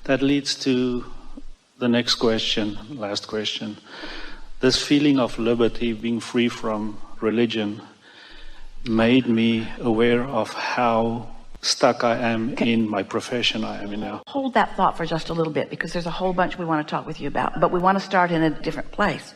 That leads to the next question, last question. This feeling of liberty, being free from religion, made me aware of how stuck I am in my profession I am in now. Hold that thought for just a little bit, because there's a whole bunch we want to talk with you about, but we want to start in a different place.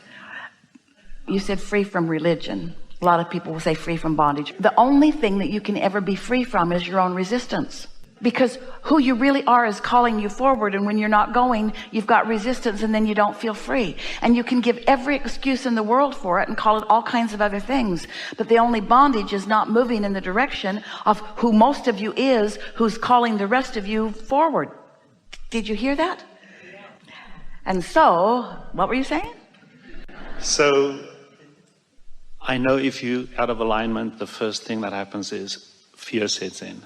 You said free from religion. A lot of people will say free from bondage. The only thing that you can ever be free from is your own resistance, because who you really are is calling you forward, and when you're not going, you've got resistance, and then you don't feel free. And you can give every excuse in the world for it and call it all kinds of other things, but the only bondage is not moving in the direction of who most of you is, who's calling the rest of you forward. Did you hear that? And so, what were you saying? So I know if you're out of alignment, the first thing that happens is fear sets in.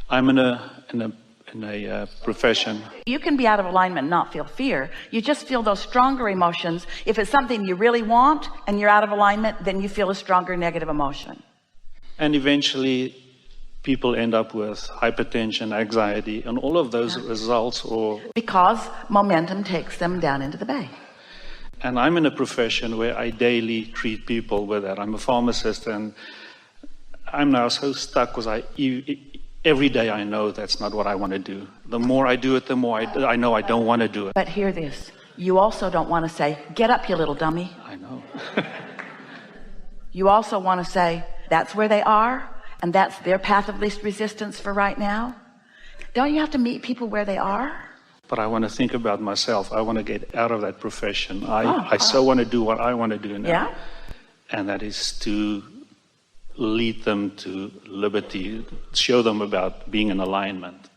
I'm in a profession. You can be out of alignment and not feel fear. You just feel those stronger emotions. If it's something you really want and you're out of alignment, then you feel a stronger negative emotion. And eventually people end up with hypertension, anxiety, and all of those results. Because momentum takes them down into the bay. And I'm in a profession where I daily treat people with that. I'm a pharmacist, and I'm now so stuck because every day I know that's not what I want to do. The more I do it, the more I know I don't want to do it. But hear this. You also don't want to say, get up, you little dummy. I know. You also want to say, that's where they are, and that's their path of least resistance for right now. Don't you have to meet people where they are? But I want to think about myself. I want to get out of that profession. I so want to do what I want to do now. Yeah? And that is to lead them to liberty, show them about being in alignment.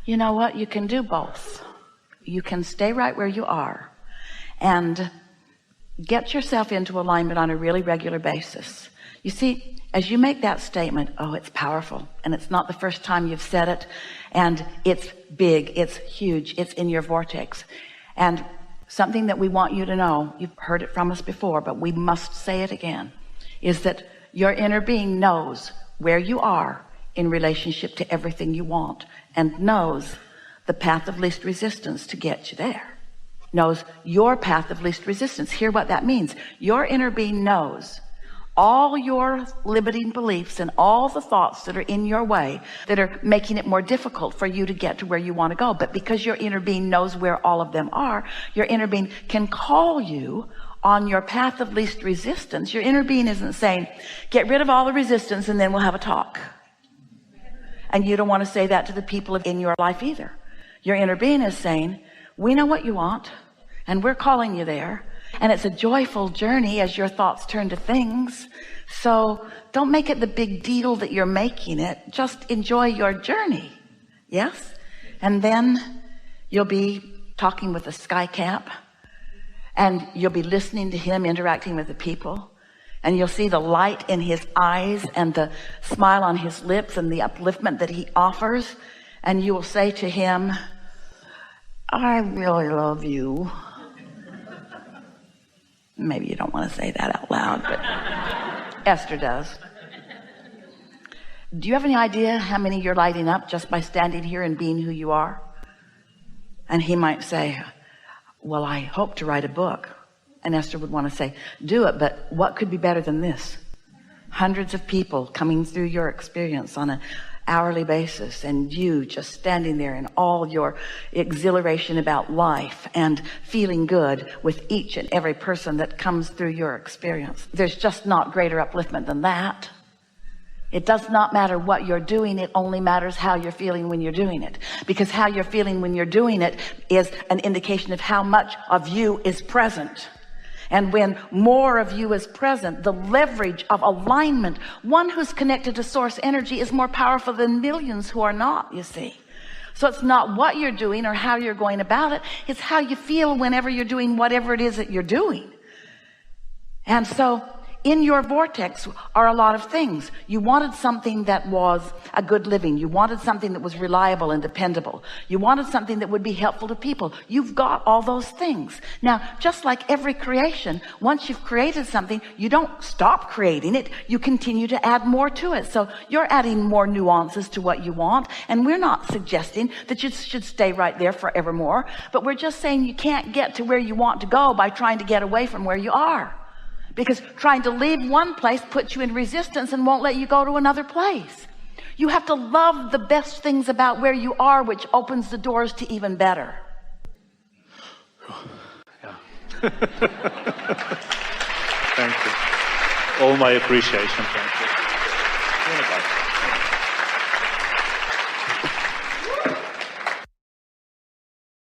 You know what? You can do both. You can stay right where you are and get yourself into alignment on a really regular basis. You see, as you make that statement, oh, it's powerful, and it's not the first time you've said it, and it's big, it's huge, it's in your vortex. And something that we want you to know, you've heard it from us before, but we must say it again, is that your inner being knows where you are in relationship to everything you want, and knows the path of least resistance to get you there. Knows your path of least resistance. Hear what that means. Your inner being knows all your limiting beliefs and all the thoughts that are in your way that are making it more difficult for you to get to where you want to go. But because your inner being knows where all of them are, your inner being can call you on your path of least resistance. Your inner being isn't saying, get rid of all the resistance and then we'll have a talk. And you don't want to say that to the people in your life either. Your inner being is saying, we know what you want, and we're calling you there. And it's a joyful journey as your thoughts turn to things. So don't make it the big deal that you're making it. Just enjoy your journey. Yes? And then you'll be talking with a sky cap, and you'll be listening to him interacting with the people, and you'll see the light in his eyes and the smile on his lips and the upliftment that he offers. And you will say to him, I really love you. Maybe you don't want to say that out loud, but Esther does. Do you have any idea how many you're lighting up just by standing here and being who you are? And he might say, well, I hope to write a book. And Esther would want to say, do it, but what could be better than this? Hundreds of people coming through your experience on an hourly basis, and you just standing there in all your exhilaration about life and feeling good with each and every person that comes through your experience. There's just not greater upliftment than that. It does not matter what you're doing. It only matters how you're feeling when you're doing it, because how you're feeling when you're doing it is an indication of how much of you is present. And when more of you is present, the leverage of alignment, one who's connected to source energy is more powerful than millions who are not, you see. So it's not what you're doing or how you're going about it. It's how you feel whenever you're doing whatever it is that you're doing. And so in your vortex are a lot of things. You wanted something that was a good living. You wanted something that was reliable and dependable. You wanted something that would be helpful to people. You've got all those things. Now, just like every creation, once you've created something, you don't stop creating it. You continue to add more to it. So you're adding more nuances to what you want. And we're not suggesting that you should stay right there forevermore, but we're just saying you can't get to where you want to go by trying to get away from where you are. Because trying to leave one place puts you in resistance and won't let you go to another place. You have to love the best things about where you are, which opens the doors to even better. Yeah. Thank you. All my appreciation. Thank you.